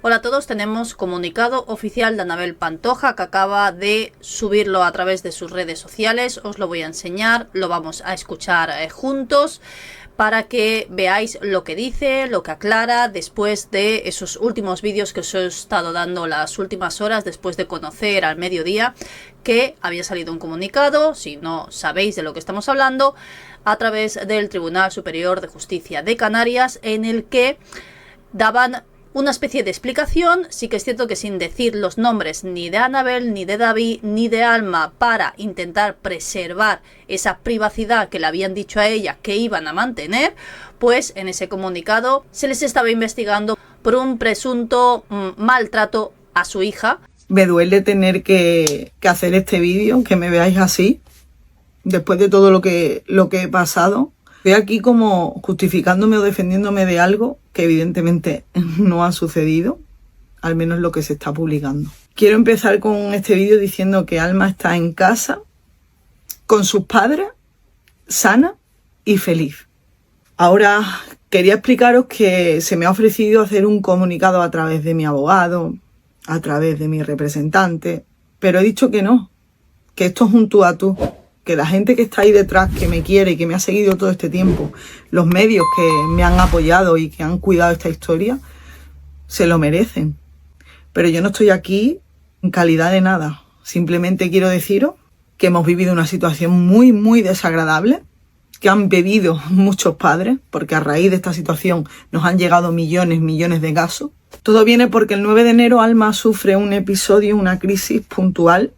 Hola a todos, tenemos comunicado oficial de Anabel Pantoja que acaba de subirlo a través de sus redes sociales. Os lo voy a enseñar, lo vamos a escuchar juntos para que veáis lo que dice, lo que aclara después de esos últimos vídeos que os he estado dando las últimas horas después de conocer al mediodía que había salido un comunicado, si no sabéis de lo que estamos hablando, a través del Tribunal Superior de Justicia de Canarias, en el que daban una especie de explicación. Sí que es cierto que sin decir los nombres ni de Anabel, ni de David, ni de Alma, para intentar preservar esa privacidad que le habían dicho a ella que iban a mantener, pues en ese comunicado se les estaba investigando por un presunto maltrato a su hija. Me duele tener que hacer este vídeo, que me veáis así, después de todo lo que he pasado. Estoy aquí como justificándome o defendiéndome de algo que evidentemente no ha sucedido, al menos lo que se está publicando. Quiero empezar con este vídeo diciendo que Alma está en casa, con sus padres, sana y feliz. Ahora quería explicaros que se me ha ofrecido hacer un comunicado a través de mi abogado, a través de mi representante, pero he dicho que no, que esto es un tú a tú. Que la gente que está ahí detrás, que me quiere y que me ha seguido todo este tiempo, los medios que me han apoyado y que han cuidado esta historia, se lo merecen. Pero yo no estoy aquí en calidad de nada. Simplemente quiero deciros que hemos vivido una situación muy, muy desagradable, que han bebido muchos padres, porque a raíz de esta situación nos han llegado millones de casos. Todo viene porque el 9 de enero Alma sufre un episodio, una crisis puntual,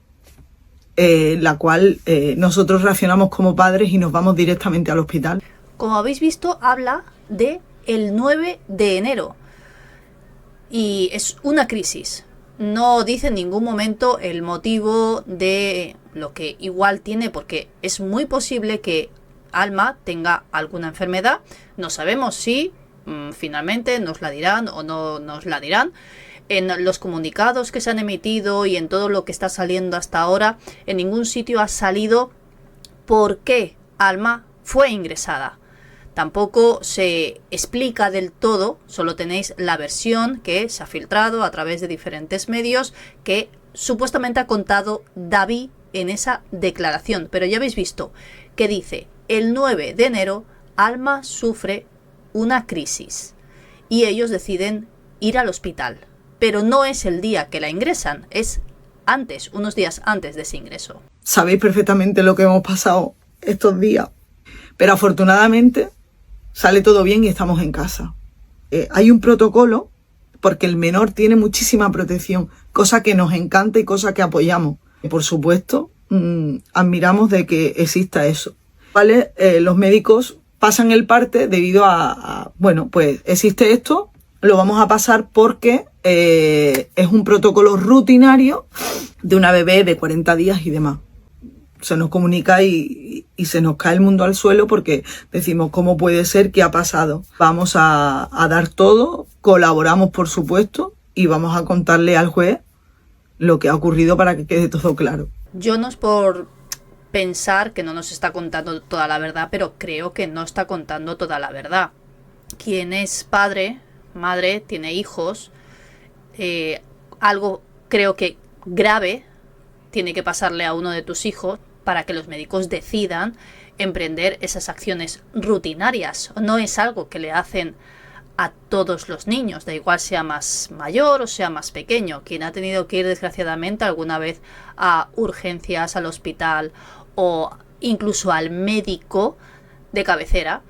la cual nosotros reaccionamos como padres y nos vamos directamente al hospital. Como habéis visto, habla de el 9 de enero y es una crisis. No dice en ningún momento el motivo de lo que igual tiene, porque es muy posible que Alma tenga alguna enfermedad. No sabemos si finalmente nos la dirán o no nos la dirán. En los comunicados que se han emitido y en todo lo que está saliendo hasta ahora, en ningún sitio ha salido por qué Alma fue ingresada. Tampoco se explica del todo, solo tenéis la versión que se ha filtrado a través de diferentes medios que supuestamente ha contado David en esa declaración. Pero ya habéis visto que dice: el 9 de enero Alma sufre una crisis y ellos deciden ir al hospital. Pero no es el día que la ingresan, es antes, unos días antes de ese ingreso. Sabéis perfectamente lo que hemos pasado estos días, pero afortunadamente sale todo bien y estamos en casa. Hay un protocolo porque el menor tiene muchísima protección, cosa que nos encanta y cosa que apoyamos. Por supuesto, admiramos de que exista eso. ¿Vale? Los médicos pasan el parte debido bueno, pues existe esto, lo vamos a pasar porque es un protocolo rutinario de una bebé de 40 días y demás. Se nos comunica y se nos cae el mundo al suelo porque decimos, ¿cómo puede ser? ¿Qué ha pasado? Vamos a dar todo, colaboramos por supuesto y vamos a contarle al juez lo que ha ocurrido para que quede todo claro. Yo no es por pensar que no nos está contando toda la verdad, pero creo que no está contando toda la verdad. Quien es padre, madre, tiene hijos, algo creo que grave tiene que pasarle a uno de tus hijos para que los médicos decidan emprender esas acciones rutinarias. No es algo que le hacen a todos los niños, da igual sea más mayor o sea más pequeño. Quien ha tenido que ir desgraciadamente alguna vez a urgencias, al hospital o incluso al médico de cabecera,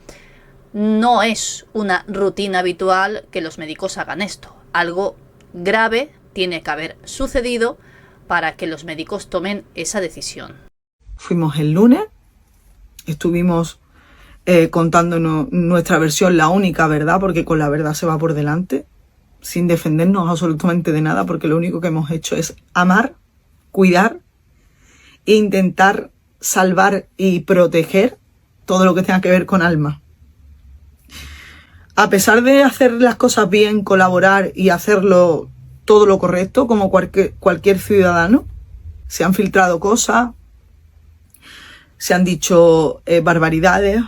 no es una rutina habitual que los médicos hagan esto. Algo grave tiene que haber sucedido para que los médicos tomen esa decisión. Fuimos el lunes, estuvimos contándonos nuestra versión, la única verdad, porque con la verdad se va por delante, sin defendernos absolutamente de nada, porque lo único que hemos hecho es amar, cuidar e intentar salvar y proteger todo lo que tenga que ver con Alma. A pesar de hacer las cosas bien, colaborar y hacerlo todo lo correcto, como cualquier ciudadano, se han filtrado cosas, se han dicho barbaridades,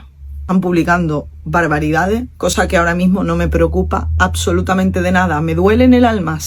Están publicando barbaridades, cosa que ahora mismo no me preocupa absolutamente de nada. Me duele en el alma.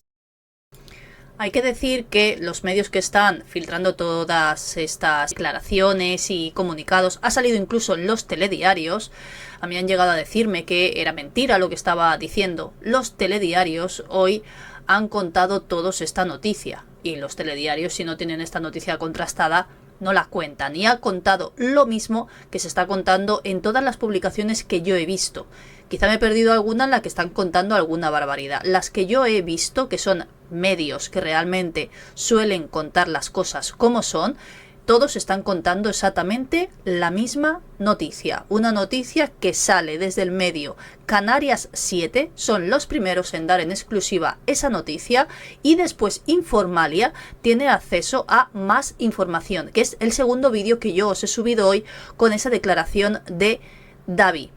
Hay que decir que los medios que están filtrando todas estas declaraciones y comunicados, ha salido incluso en los telediarios. A mí han llegado a decirme que era mentira lo que estaba diciendo. Los telediarios hoy han contado todos esta noticia. Y los telediarios, si no tienen esta noticia contrastada, no la cuentan. Y ha contado lo mismo que se está contando en todas las publicaciones que yo he visto. Quizá me he perdido alguna en la que están contando alguna barbaridad. Las que yo he visto, que son medios que realmente suelen contar las cosas como son, todos están contando exactamente la misma noticia. Una noticia que sale desde el medio Canarias 7, son los primeros en dar en exclusiva esa noticia, y después Informalia tiene acceso a más información, que es el segundo vídeo que yo os he subido hoy con esa declaración de David.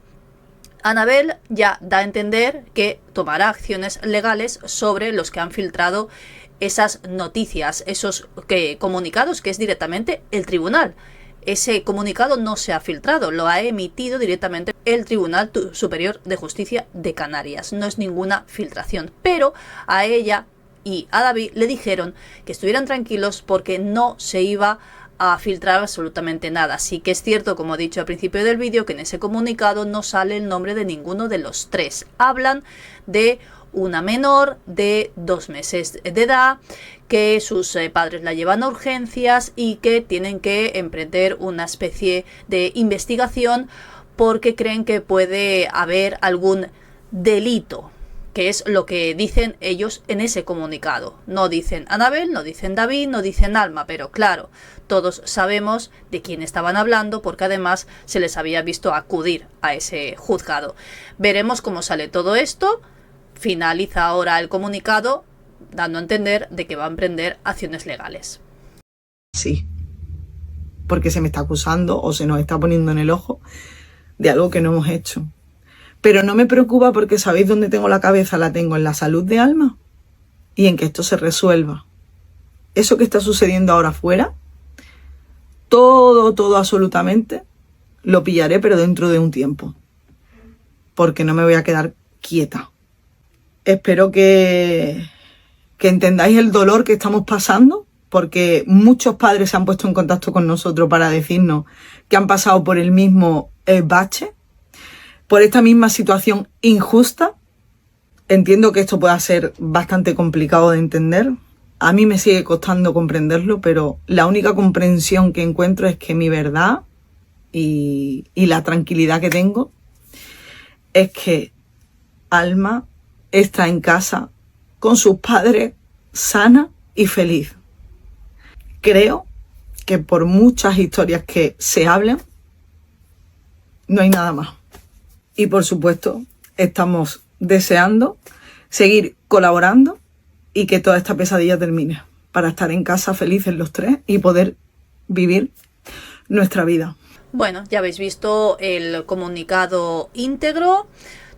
Anabel ya da a entender que tomará acciones legales sobre los que han filtrado esas noticias, esos comunicados, que es directamente el tribunal. Ese comunicado no se ha filtrado, lo ha emitido directamente el Tribunal Superior de Justicia de Canarias. No es ninguna filtración, pero a ella y a David le dijeron que estuvieran tranquilos porque no se iba a filtrar absolutamente nada. Sí que es cierto, como he dicho al principio del vídeo, que en ese comunicado no sale el nombre de ninguno de los tres. Hablan de una menor de 2 meses de edad, que sus padres la llevan a urgencias y que tienen que emprender una especie de investigación porque creen que puede haber algún delito, que es lo que dicen ellos en ese comunicado. No dicen Anabel, no dicen David, no dicen Alma, pero claro, todos sabemos de quién estaban hablando porque además se les había visto acudir a ese juzgado. Veremos cómo sale todo esto. Finaliza ahora el comunicado dando a entender de que va a emprender acciones legales. Sí, porque se me está acusando o se nos está poniendo en el ojo de algo que no hemos hecho. Pero no me preocupa porque ¿sabéis dónde tengo la cabeza? La tengo en la salud de Alma y en que esto se resuelva. Eso que está sucediendo ahora afuera, todo absolutamente, lo pillaré, pero dentro de un tiempo. Porque no me voy a quedar quieta. Espero que entendáis el dolor que estamos pasando, porque muchos padres se han puesto en contacto con nosotros para decirnos que han pasado por el mismo bache, por esta misma situación injusta. Entiendo que esto pueda ser bastante complicado de entender. A mí me sigue costando comprenderlo, pero la única comprensión que encuentro es que mi verdad y la tranquilidad que tengo es que Alma está en casa con sus padres, sana y feliz. Creo que por muchas historias que se hablen, no hay nada más. Y por supuesto, estamos deseando seguir colaborando y que toda esta pesadilla termine, para estar en casa felices los tres y poder vivir nuestra vida. Bueno, ya habéis visto el comunicado íntegro.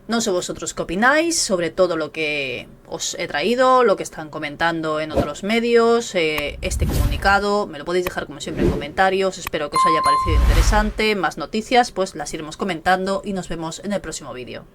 No sé vosotros qué opináis sobre todo lo que os he traído, lo que están comentando en otros medios, este comunicado. Me lo podéis dejar como siempre en comentarios. Espero que os haya parecido interesante. Más noticias, pues las iremos comentando y nos vemos en el próximo vídeo.